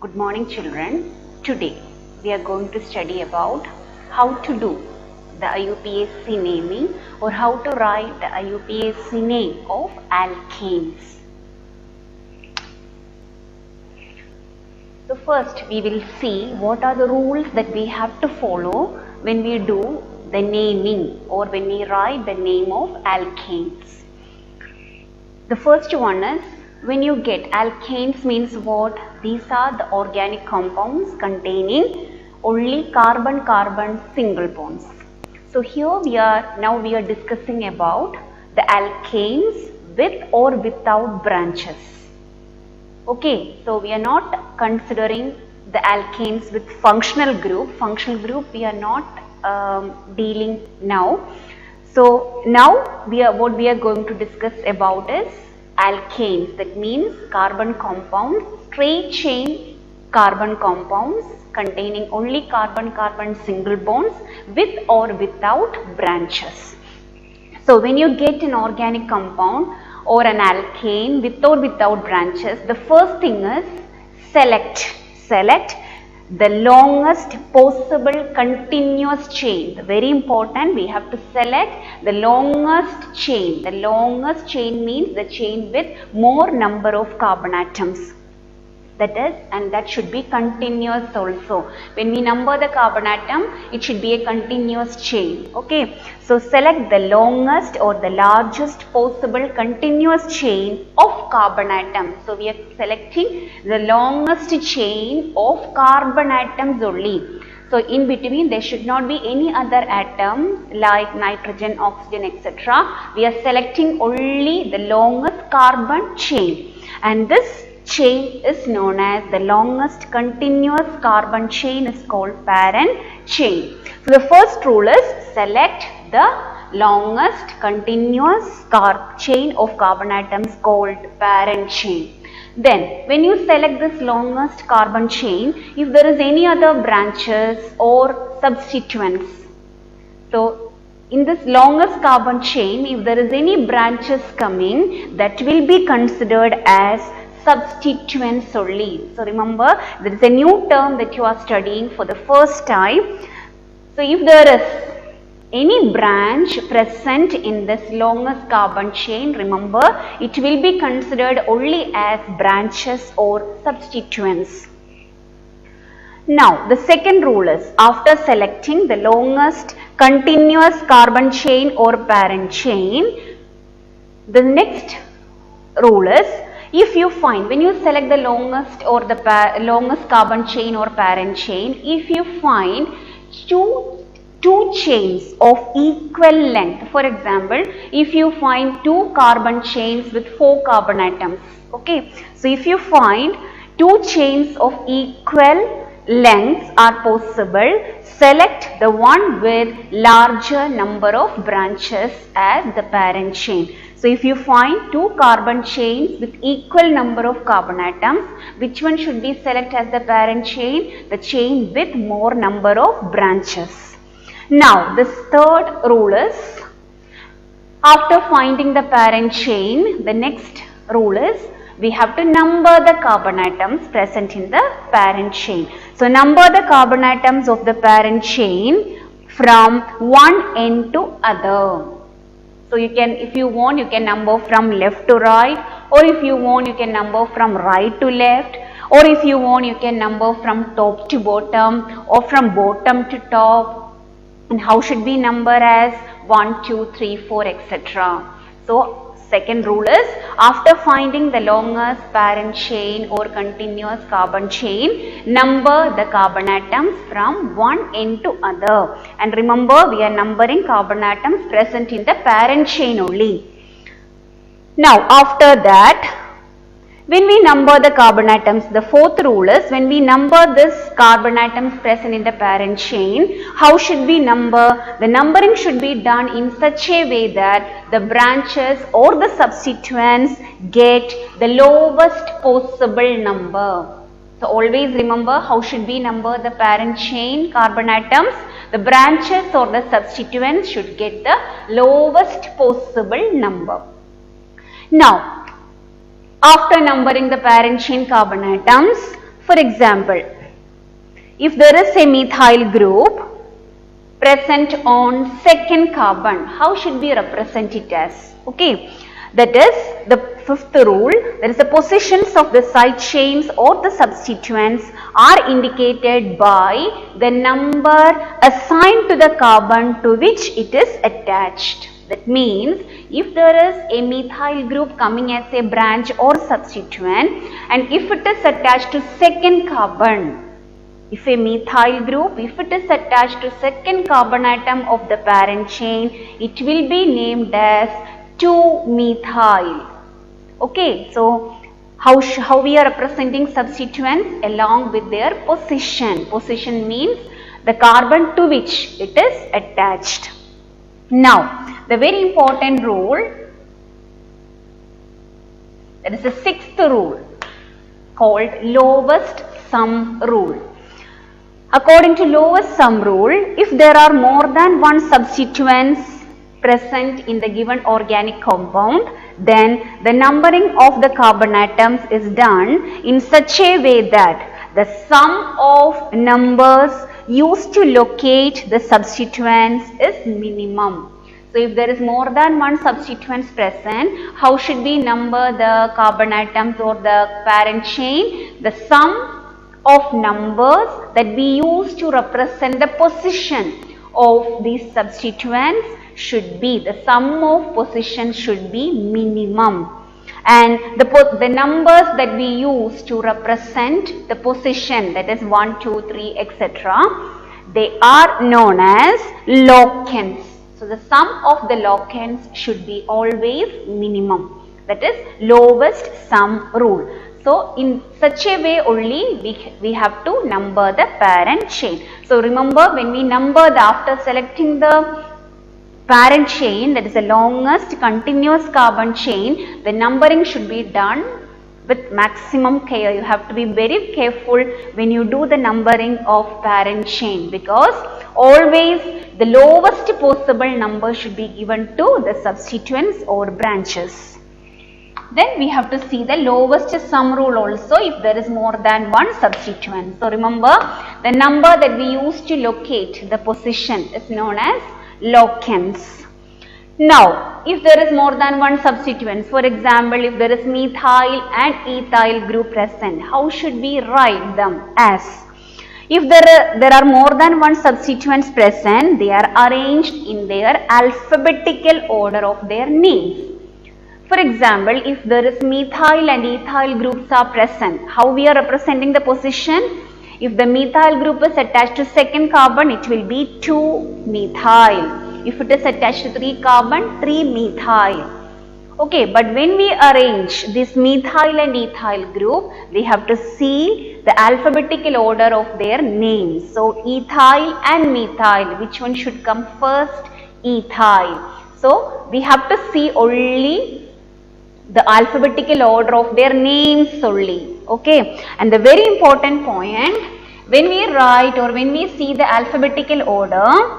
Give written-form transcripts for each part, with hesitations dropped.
Good morning children. Today we are going to study about how to do the IUPAC naming or how to write the IUPAC name of alkanes. So first we will see what are the rules that we have to follow when we do the naming or when we write the name of alkanes. The first one is, when you get alkanes means what? These are the organic compounds containing only carbon-carbon single bonds. So here we are discussing about the alkanes with or without branches. Okay, so we are not considering the alkanes with functional group. Functional group we are not dealing now. So now what we are going to discuss about is alkanes, that means carbon compounds, straight chain carbon compounds containing only carbon-carbon single bonds with or without branches. So when you get an organic compound or an alkane with or without branches, the first thing is select the longest possible continuous chain. Very important, we have to select the longest chain. The longest chain means the chain with more number of carbon atoms. That is, and that should be continuous also. When we number the carbon atom, it should be a continuous chain. Okay, so select the longest or the largest possible continuous chain of carbon atom. So we are selecting the longest chain of carbon atoms only. So in between there should not be any other atom like nitrogen, oxygen, etc. We are selecting only the longest carbon chain, and this chain is known as the longest continuous carbon chain is called parent chain. So the first rule is select the longest continuous chain of carbon atoms called parent chain. Then when you select this longest carbon chain, if there is any other branches or substituents, so in this longest carbon chain, if there is any branches coming, that will be considered as substituents only. So remember, there is a new term that you are studying for the first time. So if there is any branch present in this longest carbon chain, remember, it will be considered only as branches or substituents. Now the second rule is, after selecting the longest continuous carbon chain or parent chain, the next rule is, if you find, when you select the longest or the longest carbon chain or parent chain, if you find two chains of equal length, for example, if you find two carbon chains with 4 carbon atoms, okay, so if you find two chains of equal lengths are possible, select the one with larger number of branches as the parent chain. So if you find two carbon chains with equal number of carbon atoms, which one should be selected as the parent chain? The chain with more number of branches. Now this third rule is, after finding the parent chain, the next rule is, we have to number the carbon atoms present in the parent chain. So number the carbon atoms of the parent chain from one end to other. So you can, if you want, you can number from left to right, or if you want, you can number from right to left, or if you want, you can number from top to bottom or from bottom to top. And how should we number? As 1, 2, 3, 4, etc. So second rule is, after finding the longest parent chain or continuous carbon chain, number the carbon atoms from one end to other. And remember, we are numbering carbon atoms present in the parent chain only. Now after that, when we number the carbon atoms, the fourth rule is, when we number this carbon atoms present in the parent chain, how should we number? The numbering should be done in such a way that the branches or the substituents get the lowest possible number. So always remember, how should we number the parent chain carbon atoms? The branches or the substituents should get the lowest possible number. Now, after numbering the parent chain carbon atoms, For example, if there is a methyl group present on second carbon, how should we represent it as? Okay, that is the fifth rule. There is the positions of the side chains or the substituents are indicated by the number assigned to the carbon to which it is attached. That means if there is a methyl group coming as a branch or substituent, and if it is attached to second carbon, if a methyl group, if it is attached to second carbon atom of the parent chain, it will be named as 2-methyl. Okay, so how we are representing substituents? Along with their position. Position means the carbon to which it is attached. Now, the very important rule, that is the sixth rule, called lowest sum rule. According to lowest sum rule, if there are more than one substituents present in the given organic compound, then the numbering of the carbon atoms is done in such a way that the sum of numbers used to locate the substituents is minimum. So if there is more than one substituents present, how should we number the carbon atoms or the parent chain? The sum of numbers that we use to represent the position of these substituents should be, the sum of positions should be minimum, and the numbers that we use to represent the position, that is 1, 2, 3, etc., they are known as locants. So the sum of the locants should be always minimum. That is lowest sum rule. So in such a way only we have to number the parent chain. So remember, when we number after selecting the parent chain, that is the longest continuous carbon chain, the numbering should be done with maximum care. You have to be very careful when you do the numbering of parent chain, because always the lowest possible number should be given to the substituents or branches. Then we have to see the lowest sum rule also if there is more than one substituent. So remember, the number that we use to locate the position is known as locants. Now, if there is more than one substituent, for example, if there is methyl and ethyl group present, how should we write them as? If there are more than one substituents present, they are arranged in their alphabetical order of their names. For example, if there is methyl and ethyl groups are present, how we are representing the position? If the methyl group is attached to second carbon, it will be 2-methyl. If it is attached to 3 carbon, 3-methyl. Okay, but when we arrange this methyl and ethyl group, we have to see the alphabetical order of their names. So ethyl and methyl, which one should come first? Ethyl. So we have to see only the alphabetical order of their names only. Okay, and the very important point, when we write or when we see the alphabetical order,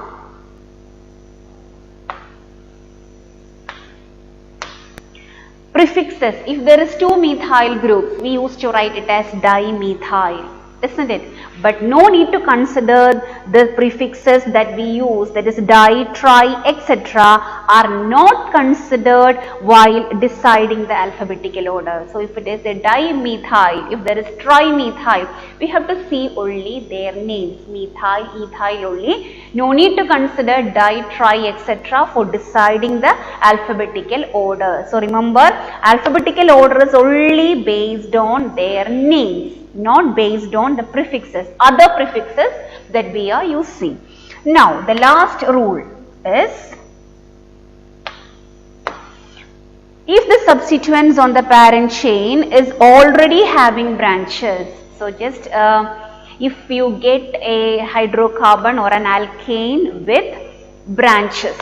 prefixes, if there is 2 methyl groups, we used to write it as dimethyl, isn't it? But no need to consider the prefixes that we use, that is di, tri, etc., are not considered while deciding the alphabetical order. So if it is a dimethyl, if there is trimethyl, we have to see only their names, methyl, ethyl only. No need to consider di, tri, etc. for deciding the alphabetical order. So remember, alphabetical order is only based on their names, not based on the prefixes, other prefixes that we are using. Now, the last rule is, if the substituents on the parent chain is already having branches, so just if you get a hydrocarbon or an alkane with branches,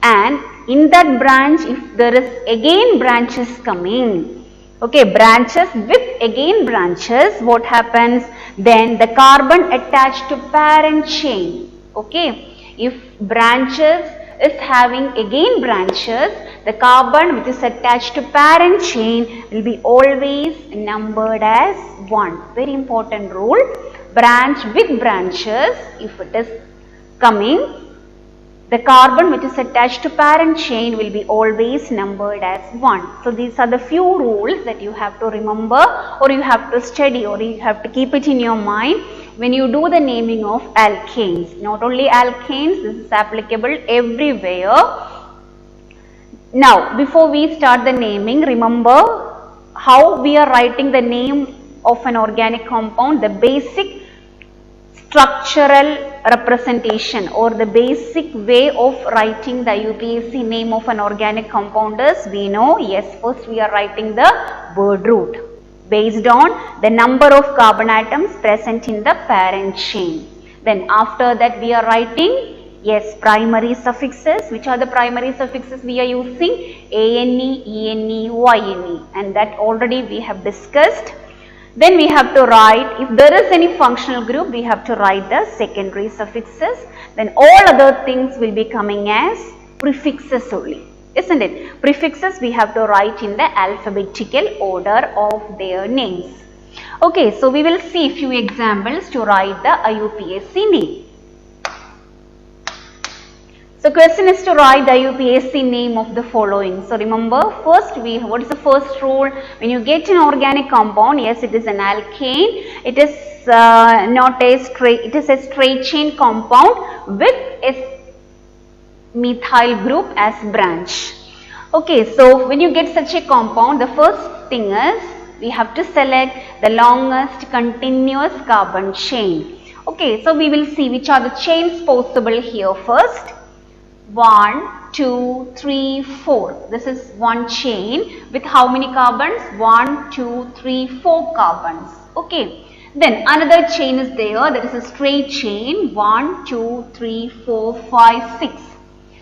and in that branch if there is again branches coming, okay, branches with again branches, what happens? Then the carbon attached to parent chain, okay, if branches is having again branches, the carbon which is attached to parent chain will be always numbered as 1. Very important rule. Branch with branches, if it is coming, the carbon which is attached to parent chain will be always numbered as 1. So these are the few rules that you have to remember, or you have to study, or you have to keep it in your mind when you do the naming of alkanes. Not only alkanes, this is applicable everywhere. Now, before we start the naming, remember how we are writing the name of an organic compound. The basic structural representation or the basic way of writing the IUPAC name of an organic compound is, we know, yes, first we are writing the word root based on the number of carbon atoms present in the parent chain. Then after that we are writing, yes, primary suffixes. Which are the primary suffixes we are using? ANE, ENE, YNE, and that already we have discussed. Then we have to write, if there is any functional group, we have to write the secondary suffixes. Then all other things will be coming as prefixes only, isn't it? Prefixes we have to write in the alphabetical order of their names. Okay, so we will see a few examples to write the IUPAC name. So question is to write the IUPAC name of the following. So remember, first what is the first rule? When you get an organic compound, yes, it is an alkane. It is not a straight, it is a straight chain compound with a methyl group as branch. Okay, so when you get such a compound, the first thing is we have to select the longest continuous carbon chain. Okay, so we will see which are the chains possible here first. 1, 2, 3, 4. This is one chain with how many carbons? 1, 2, 3, 4 carbons. Okay. Then another chain is there, that is a straight chain. 1, 2, 3, 4, 5, 6.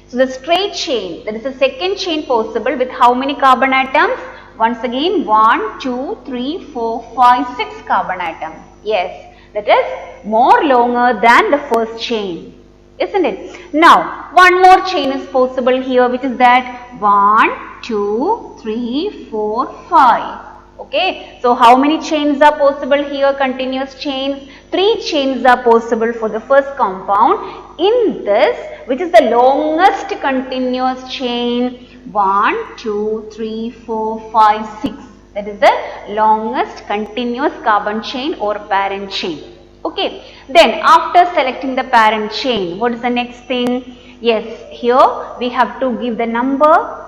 So the straight chain, that is the second chain possible with how many carbon atoms? Once again 1, 2, 3, 4, 5, 6 carbon atoms. Yes, that is more longer than the first chain, isn't it? Now, one more chain is possible here, which is that 1, 2, 3, 4, 5. Okay, so how many chains are possible here? Continuous chains. 3 chains are possible for the first compound. In this, which is the longest continuous chain, 1, 2, 3, 4, 5, 6. That is the longest continuous carbon chain or parent chain. Okay, then after selecting the parent chain, what is the next thing? Yes, here we have to give the number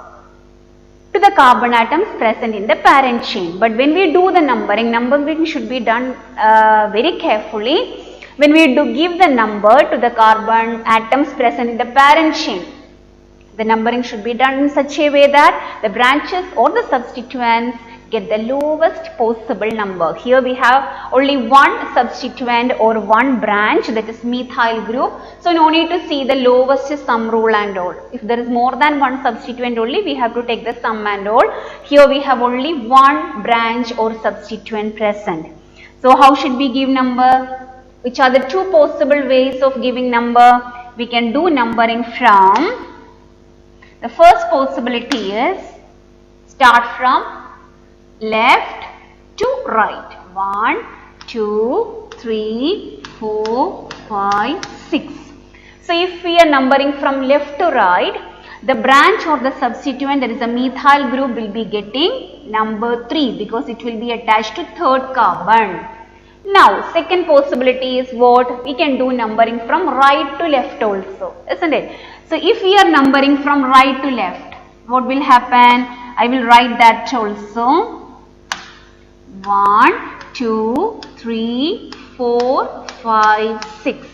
to the carbon atoms present in the parent chain. But when we do the numbering should be done very carefully. When we do give the number to the carbon atoms present in the parent chain, the numbering should be done in such a way that the branches or the substituents get the lowest possible number. Here we have only one substituent or one branch, that is methyl group. So no need to see the lowest sum rule and all. If there is more than one substituent only, we have to take the sum and all. Here we have only one branch or substituent present. So how should we give number? Which are the 2 possible ways of giving number? We can do numbering from, the first possibility is start from left to right. 1, 2, 3, 4, 5, 6. So if we are numbering from left to right, the branch or the substituent, that is a methyl group, will be getting number 3 because it will be attached to third carbon. Now second possibility is what? We can do numbering from right to left also, isn't it? So if we are numbering from right to left, what will happen? I will write that also. 1, 2, 3, 4, 5, 6.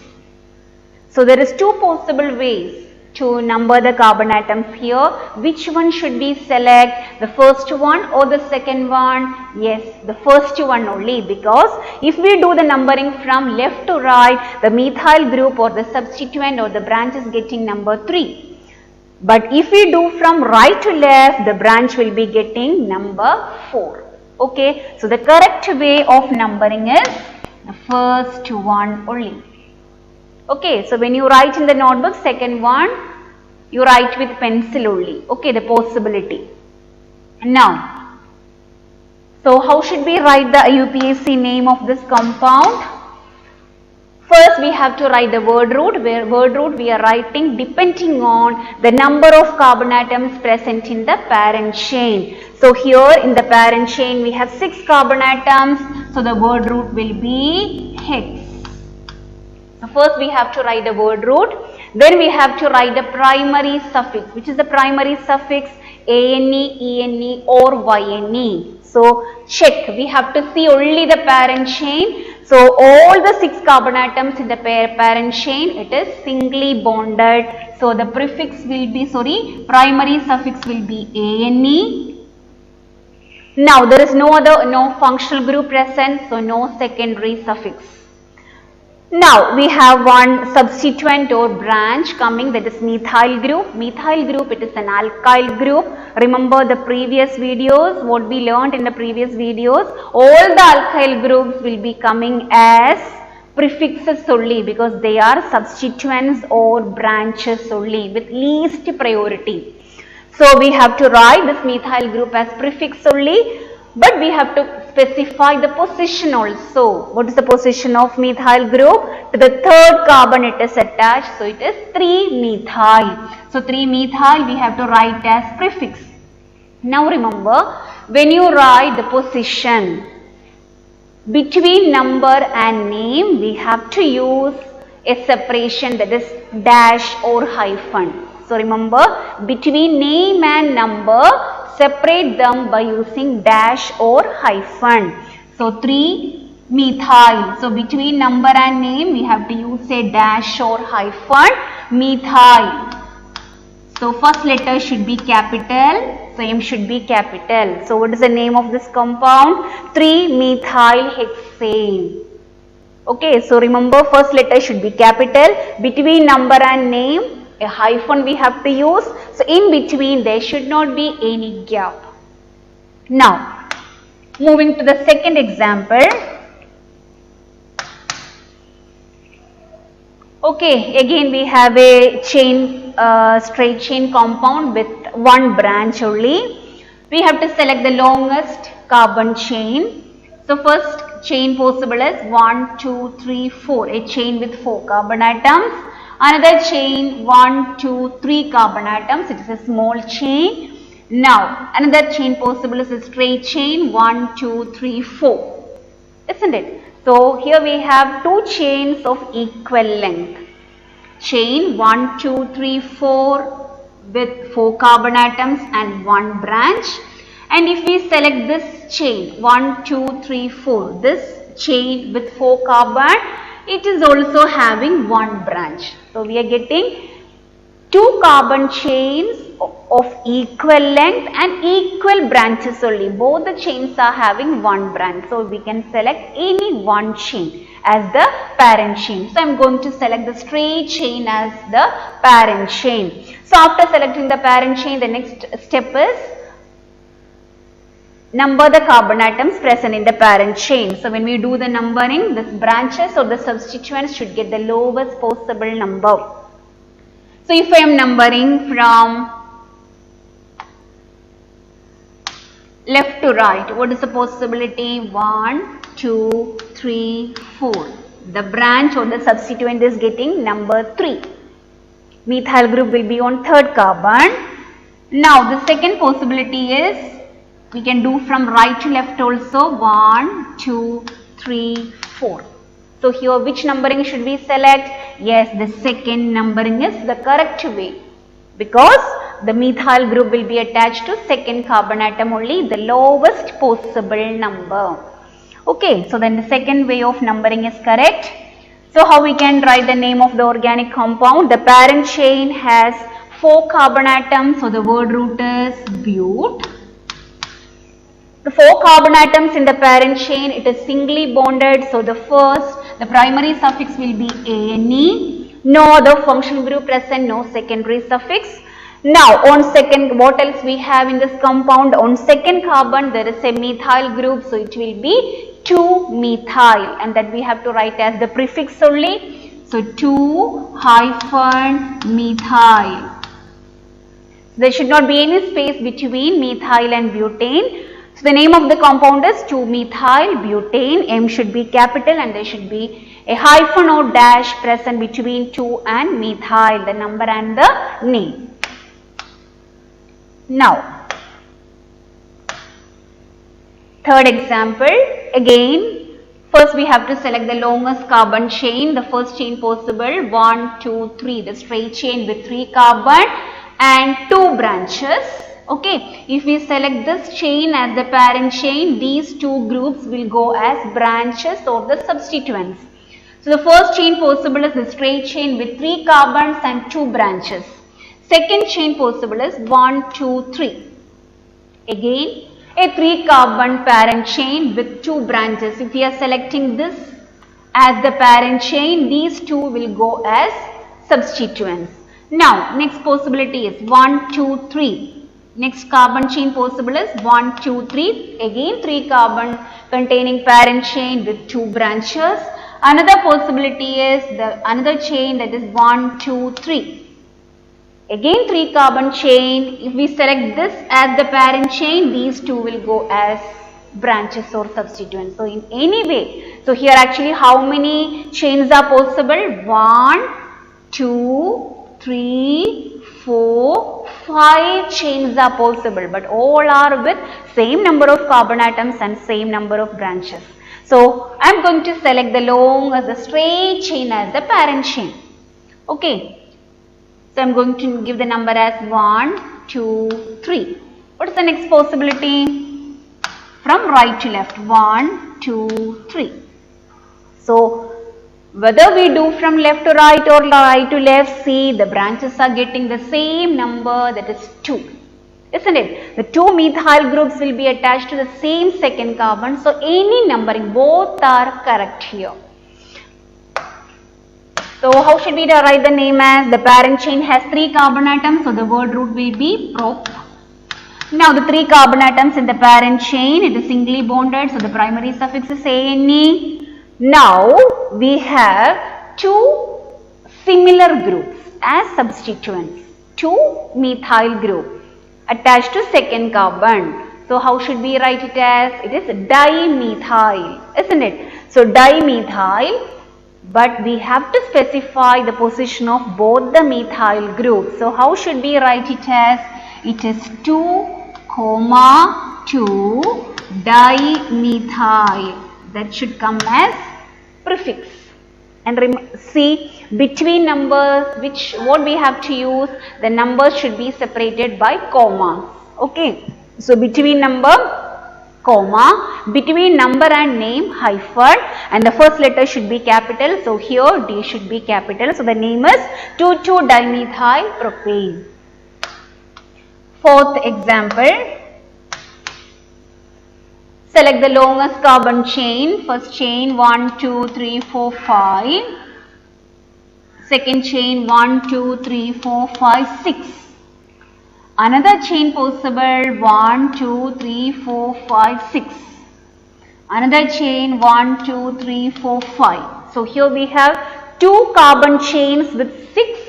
So there is 2 possible ways to number the carbon atoms here. Which one should we select? The first one or the second one? Yes, the first one only, because if we do the numbering from left to right, the methyl group or the substituent or the branch is getting number 3. But if we do from right to left, the branch will be getting number 4. Okay, so the correct way of numbering is the first one only. Okay, so when you write in the notebook second one, You write with pencil only. Okay, the possibility. Now, so how should we write the IUPAC name of this compound? First, we have to write the word root, where word root we are writing depending on the number of carbon atoms present in the parent chain. So, here in the parent chain we have 6 carbon atoms, so the word root will be hex. So, first we have to write the word root, then we have to write the primary suffix. Which is the primary suffix? ANE, ENE or YNE. So, check, we have to see only the parent chain. So, all the 6 carbon atoms in the parent chain, it is singly bonded. So, the prefix will be, primary suffix will be ANE. Now, there is no functional group present, so no secondary suffix. Now, we have one substituent or branch coming, that is methyl group. Methyl group, it is an alkyl group. Remember the previous videos, what we learned in the previous videos. All the alkyl groups will be coming as prefixes only because they are substituents or branches only with least priority. So, we have to write this methyl group as prefix only. But we have to specify the position also. What is the position of methyl group? To the third carbon it is attached. So, it is 3-methyl. So, 3-methyl we have to write as prefix. Now, remember, when you write the position between number and name, we have to use a separation, that is dash or hyphen. So, remember, between name and number, separate them by using dash or hyphen. So, 3-methyl. So, between number and name we have to use a dash or hyphen. Methyl. So, first letter should be capital, so M should be capital. So, what is the name of this compound? 3-methyl hexane. Okay, so remember, first letter should be capital. Between number and name, a hyphen we have to use. So, in between there should not be any gap. Now, moving to the second example. Okay, again we have a chain, straight chain compound with one branch only. We have to select the longest carbon chain. So, first chain possible is 1, 2, 3, 4, a chain with 4 carbon atoms. Another chain 1, 2, 3 carbon atoms, it is a small chain. Now, another chain possible is a straight chain 1, 2, 3, 4, isn't it? So, here we have 2 chains of equal length. Chain 1, 2, 3, 4 with 4 carbon atoms and 1 branch. And if we select this chain 1, 2, 3, 4, this chain with 4 carbon, it is also having 1 branch. So, we are getting 2 carbon chains of equal length and equal branches only. Both the chains are having 1 branch. So, we can select any one chain as the parent chain. So, I am going to select the straight chain as the parent chain. So, after selecting the parent chain, the next step is number the carbon atoms present in the parent chain. So, when we do the numbering, the branches or the substituents should get the lowest possible number. So, if I am numbering from left to right, what is the possibility? 1, 2, 3, 4. The branch or the substituent is getting number 3. Methyl group will be on third carbon. Now, the second possibility is we can do from right to left also. 1, 2, 3, 4. So, here which numbering should we select? Yes, the second numbering is the correct way, because the methyl group will be attached to second carbon atom only, the lowest possible number. Okay, so then the second way of numbering is correct. So, how we can write the name of the organic compound? The parent chain has 4 carbon atoms, so the word root is but. The 4 carbon atoms in the parent chain, it is singly bonded. So, the primary suffix will be ANE. No other functional group present, no secondary suffix. Now, on second, what else we have in this compound? On second carbon, there is a methyl group. So, it will be 2-methyl, and that we have to write as the prefix only. So, 2-methyl. There should not be any space between methyl and butane. So the name of the compound is 2-methyl butane. M should be capital and there should be a hyphen or dash present between 2 and methyl, the number and the name. Now, third example, again, first we have to select the longest carbon chain, the first chain possible, 1, 2, 3, the straight chain with 3 carbon and 2 branches. Okay, if we select this chain as the parent chain, these 2 groups will go as branches or the substituents. So the first chain possible is the straight chain with 3 carbons and 2 branches. Second chain possible is 1, 2, 3. Again, a 3 carbon parent chain with 2 branches. If we are selecting this as the parent chain, these 2 will go as substituents. Now, next possibility is 1, 2, 3. Next carbon chain possible is 1, 2, 3. Again 3 carbon containing parent chain with 2 branches. Another possibility is another chain, that is 1, 2, 3. Again 3 carbon chain. If we select this as the parent chain, these 2 will go as branches or substituents. So in any way, so here actually how many chains are possible? 1, 2, 3, 4, 5 chains are possible, but all are with same number of carbon atoms and same number of branches. So I am going to select the long as a straight chain as the parent chain. Okay. So I am going to give the number as 1, 2, 3. What is the next possibility? From right to left, 1, 2, 3. So whether we do from left to right or right to left, see the branches are getting the same number, that is 2. Isn't it? The 2 methyl groups will be attached to the same second carbon. So any numbering, both are correct here. So how should we write the name as? The parent chain has 3 carbon atoms, so the word root will be prop. Now the 3 carbon atoms in the parent chain, it is singly bonded, so the primary suffix is ane. Now we have 2 similar groups as substituents, 2 methyl group attached to second carbon. So how should we write it as? It is dimethyl, isn't it? So dimethyl, but we have to specify the position of both the methyl groups. So how should we write it as? It is 2, 2 dimethyl. That should come as prefix. And see, between numbers, what we have to use, the numbers should be separated by commas. Okay. So between number, comma, between number and name, hyphen, and the first letter should be capital. So here D should be capital. So the name is 2,2-dimethyl propane. Fourth example. Select the longest carbon chain. First chain 1, 2, 3, 4, 5. Second chain 1, 2, 3, 4, 5, 6. Another chain possible 1, 2, 3, 4, 5, 6. Another chain 1, 2, 3, 4, 5. So here we have 2 carbon chains with 6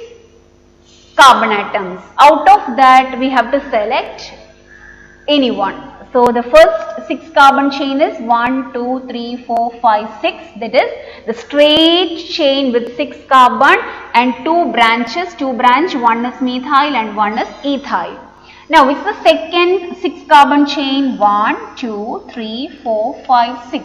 carbon atoms. Out of that we have to select any one. So the first 6 carbon chain is 1, 2, 3, 4, 5, 6. That is the straight chain with 6 carbon and 2 branches. 2 branch, one is methyl and one is ethyl. Now which is the second 6 carbon chain? 1, 2, 3, 4, 5, 6.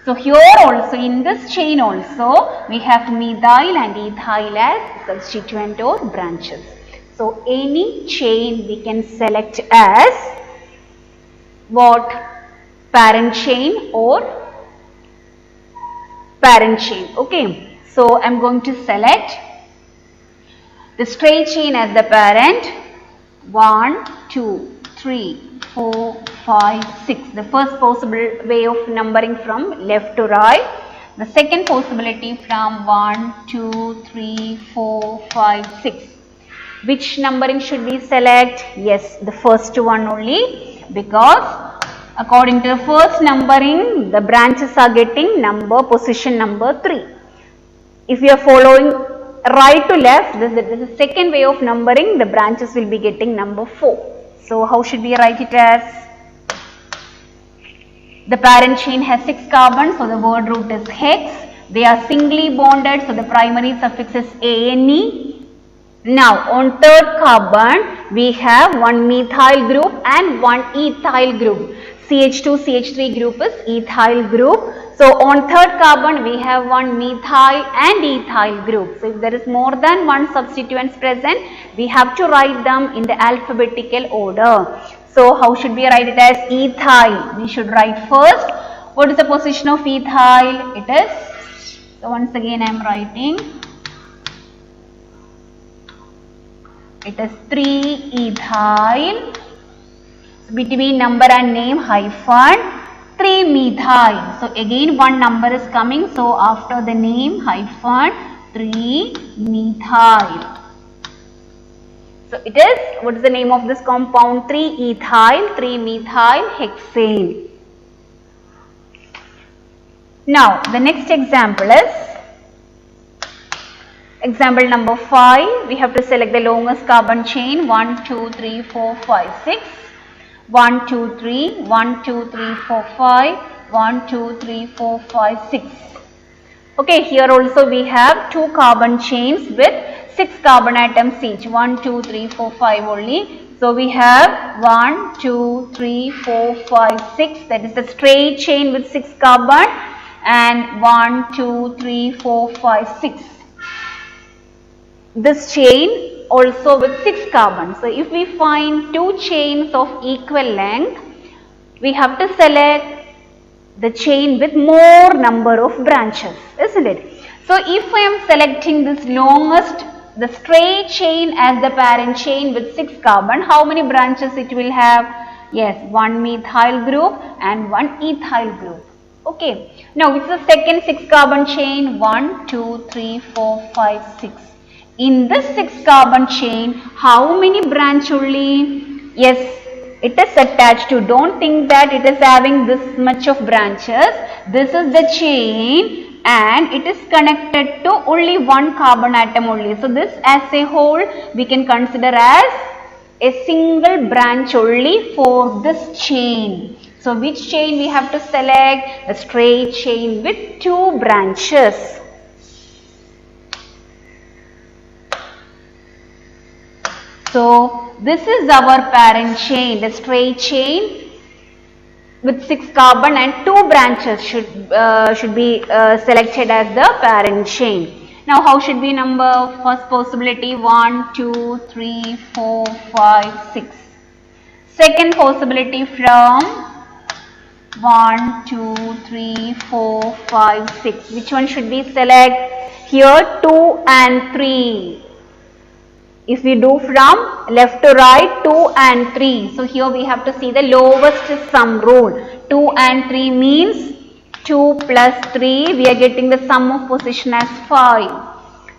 So here also, in this chain also, we have methyl and ethyl as substituent or branches. So any chain we can select as what? Parent chain or parent chain. Okay. So I am going to select the straight chain as the parent. 1, 2, 3, 4, 5, 6. The first possible way of numbering from left to right. The second possibility from 1, 2, 3, 4, 5, 6. Which numbering should we select? Yes, the first one only, because according to the first numbering, the branches are getting position number 3. If we are following right to left, this is the second way of numbering, the branches will be getting number 4. So how should we write it as? The parent chain has 6 carbons, so the word root is hex. They are singly bonded, so the primary suffix is ane. Now on third carbon, we have one methyl group and one ethyl group. CH2, CH3 group is ethyl group. So on third carbon, we have one methyl and ethyl group. So if there is more than one substituents present, we have to write them in the alphabetical order. So how should we write it as? Ethyl. We should write first. What is the position of ethyl? It is, so once again I am writing, it is 3-ethyl. Between number and name hyphen 3-methyl. So again one number is coming. So after the name hyphen 3-methyl. So it is, what is the name of this compound? 3-ethyl, 3-methyl hexane. Now the next example is example number 5. We have to select the longest carbon chain 1, 2, 3, 4, 5, 6. 1, 2, 3, 1, 2, 3, 4, 5, 1, 2, 3, 4, 5, 6. Okay, here also we have 2 carbon chains with 6 carbon atoms each. 1, 2, 3, 4, 5 only. So we have 1, 2, 3, 4, 5, 6. That is the straight chain with 6 carbon, and 1, 2, 3, 4, 5, 6. This chain also with 6 carbons. So if we find 2 chains of equal length, we have to select the chain with more number of branches, isn't it? So if I am selecting this longest, the straight chain as the parent chain with 6 carbon, how many branches it will have? Yes, 1 methyl group and 1 ethyl group. Okay. Now which is the second 6 carbon chain? 1, 2, 3, 4, 5, 6. In this 6 carbon chain, how many branch only? Yes, it is attached to, don't think that it is having this much of branches. This is the chain and it is connected to only 1 carbon atom only. So this as a whole we can consider as a single branch only for this chain. So which chain we have to select? A straight chain with 2 branches. So this is our parent chain, the straight chain with 6 carbon and 2 branches should be selected as the parent chain. Now how should we number? First possibility 1, 2, 3, 4, 5, 6. Second possibility from 1, 2, 3, 4, 5, 6. Which one should we select? Here 2 and 3. If we do from left to right, 2 and 3. So here we have to see the lowest sum rule. 2 and 3 means 2 plus 3. We are getting the sum of position as 5.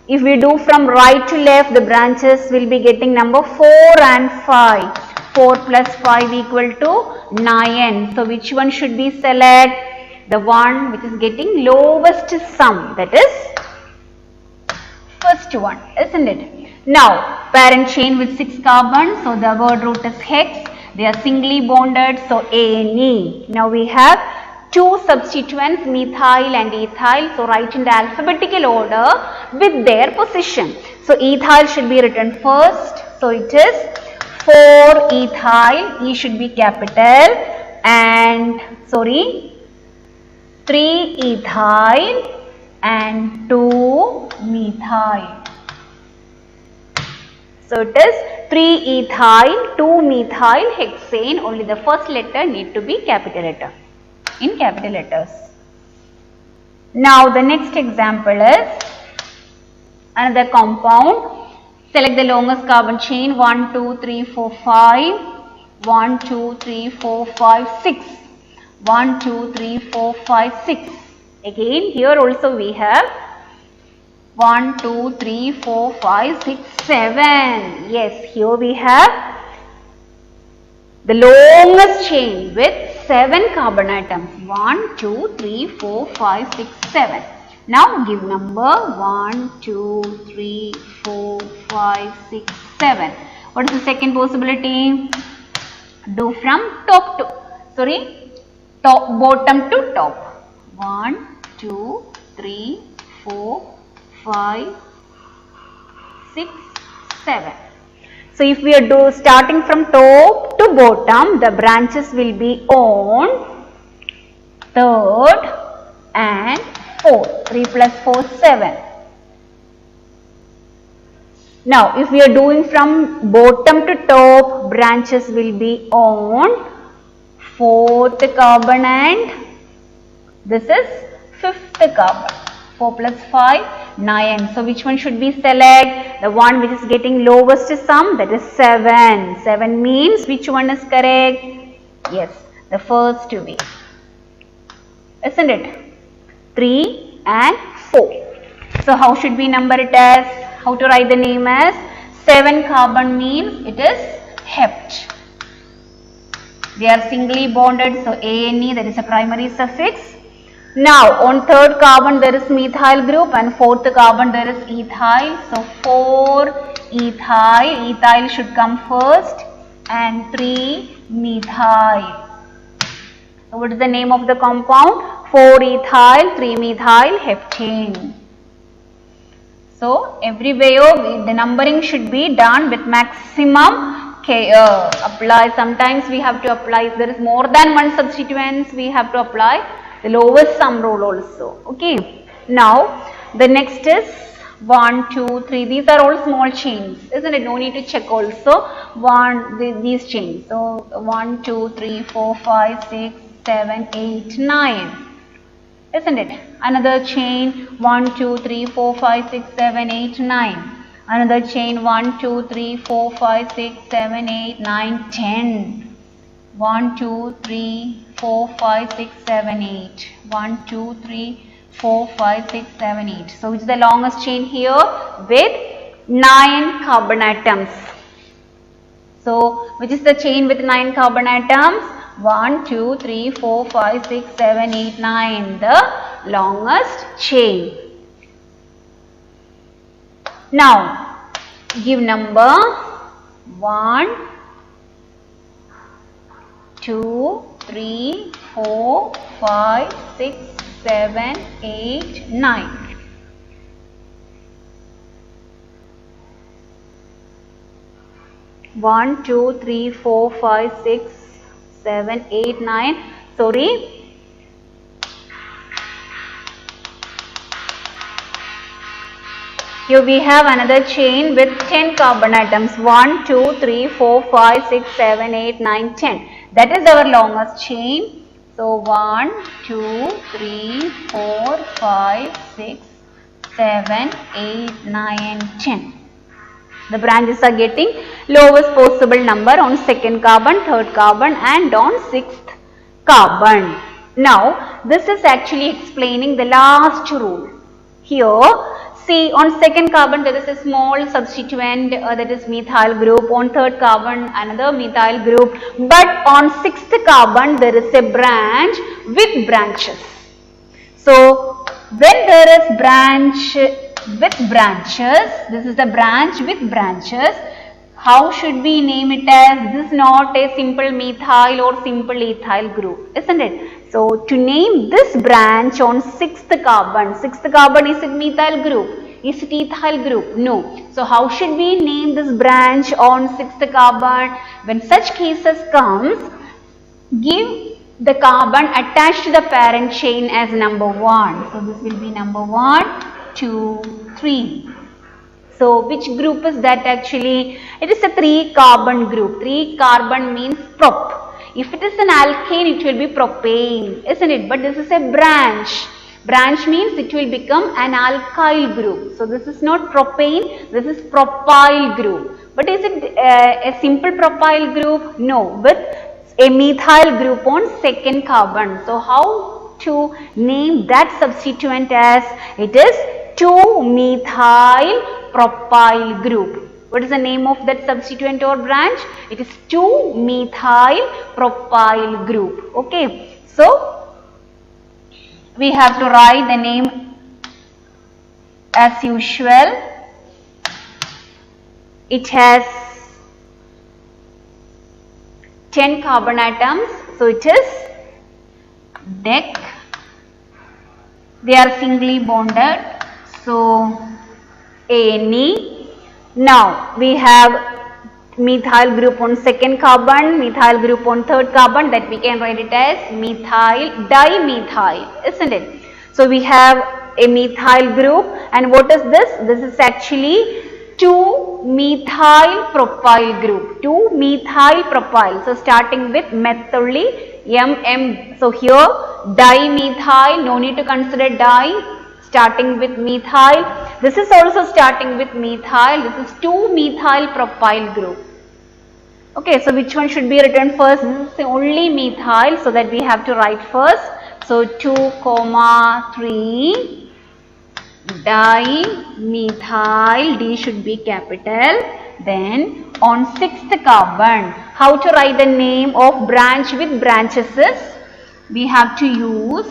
If we do from right to left, the branches will be getting number 4 and 5. 4 plus 5 equal to 9. So which one should we select? The one which is getting lowest sum. That is first one, isn't it? Now, parent chain with 6 carbons, so the word root is hex. They are singly bonded, so ane. Now we have 2 substituents, methyl and ethyl. So write in the alphabetical order with their position. So ethyl should be written first. So it is 4-ethyl. E should be capital, and 3-ethyl and 2-methyl. So it is 3-ethyl, 2-methyl hexane. Only the first letter need to be capital letter, in capital letters. Now the next example is another compound. Select the longest carbon chain 1, 2, 3, 4, 5. 1, 2, 3, 4, 5, 6. 1, 2, 3, 4, 5, 6. Again here also we have 1, 2, 3, 4, 5, 6, 7. Yes, here we have the longest chain with 7 carbon atoms. 1, 2, 3, 4, 5, 6, 7. Now give number 1, 2, 3, 4, 5, 6, 7. What is the second possibility? Do from top to, bottom to top. 1, 2, 3, 4, 5, 6, 7. So if we are starting from top to bottom, the branches will be on third and fourth. 3 plus 4, 7. Now if we are doing from bottom to top, branches will be on fourth carbon and this is fifth carbon. 4 plus 5, 9. So which one should we select? The one which is getting lowest sum, that is 7. 7 means which one is correct? Yes, the first way. Isn't it? 3 and 4. So how should we number it as? How to write the name as? 7 carbon means it is hept. They are singly bonded, so ANE, that is a primary suffix. Now on third carbon there is methyl group and fourth carbon there is ethyl. So 4 ethyl, ethyl should come first, and 3 methyl. So what is the name of the compound? 4 ethyl, 3 methyl heptane. So everywhere the numbering should be done with maximum care. Apply. Sometimes we have to apply. If there is more than one substituents, we have to apply the lowest sum rule also. Okay. Now the next is 1, 2, 3. These are all small chains, isn't it? No need to check also these chains. So 1, 2, 3, 4, 5, 6, 7, 8, 9. Isn't it? Another chain 1, 2, 3, 4, 5, 6, 7, 8, 9. Another chain 1, 2, 3, 4, 5, 6, 7, 8, 9, 10. 1, 2, 3, 4, 5, 6, 7, 8. 1, 2, 3, 4, 5, 6, 7, 8. So which is the longest chain here? With 9 carbon atoms. So which is the chain with 9 carbon atoms? 1, 2, 3, 4, 5, 6, 7, 8, 9. The longest chain. Now give number 1, 2, 3, 4, 5, 6, 7, 8, 9. One, 2, 3, 4, 5, 6, 7, 8, 9. Sorry. Here we have another chain with 10 carbon atoms. 1, 2, 3, 4, 5, 6, 7, 8, 9, 10. That is our longest chain. So 1, 2, 3, 4, 5, 6, 7, 8, 9, 10. The branches are getting lowest possible number on second carbon, third carbon and on sixth carbon. Now this is actually explaining the last rule. Here see, on second carbon there is a small substituent that is methyl group. On third carbon another methyl group. But on sixth carbon there is a branch with branches. So when there is branch with branches, this is the branch with branches. How should we name it as? This is not a simple methyl or simple ethyl group, isn't it? So to name this branch on sixth carbon is it methyl group? Is it ethyl group? No. So how should we name this branch on sixth carbon? When such cases comes, give the carbon attached to the parent chain as number 1. So this will be number 1, 2, 3. So which group is that actually? It is a 3 carbon group. 3 carbon means prop. If it is an alkane, it will be propane, isn't it? But this is a branch. Branch means it will become an alkyl group. So this is not propane, this is propyl group. But is it a simple propyl group? No, with a methyl group on second carbon. So how to name that substituent as? It is 2-methyl propyl group. What is the name of that substituent or branch? It is 2-methyl propyl group. Okay. So we have to write the name as usual. It has 10 carbon atoms, so it is dec. They are singly bonded, so Ane. Now we have methyl group on second carbon, methyl group on third carbon, that we can write it as methyl dimethyl, isn't it? So we have a methyl group, and what is this? This is actually 2-methyl propyl group, 2-methyl propyl. So starting with meth only, MM. So here dimethyl, no need to consider di, starting with methyl. This is also starting with methyl. This is 2-methyl propyl group. Okay, so which one should be written first? This is the only methyl, so that we have to write first. So 2, 3 dimethyl, D should be capital. Then on 6th carbon, how to write the name of branch with branches is, we have to use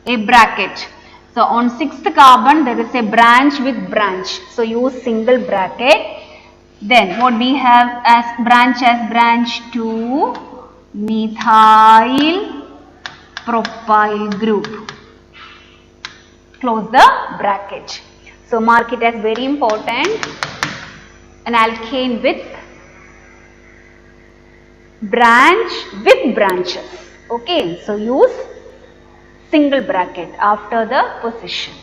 a bracket. So on 6th carbon there is a branch with branch, so use single bracket. Then what we have as branch 2-methyl propyl group. Close the bracket. So mark it as very important, an alkane with branch with branches. Okay, so use single bracket after the position.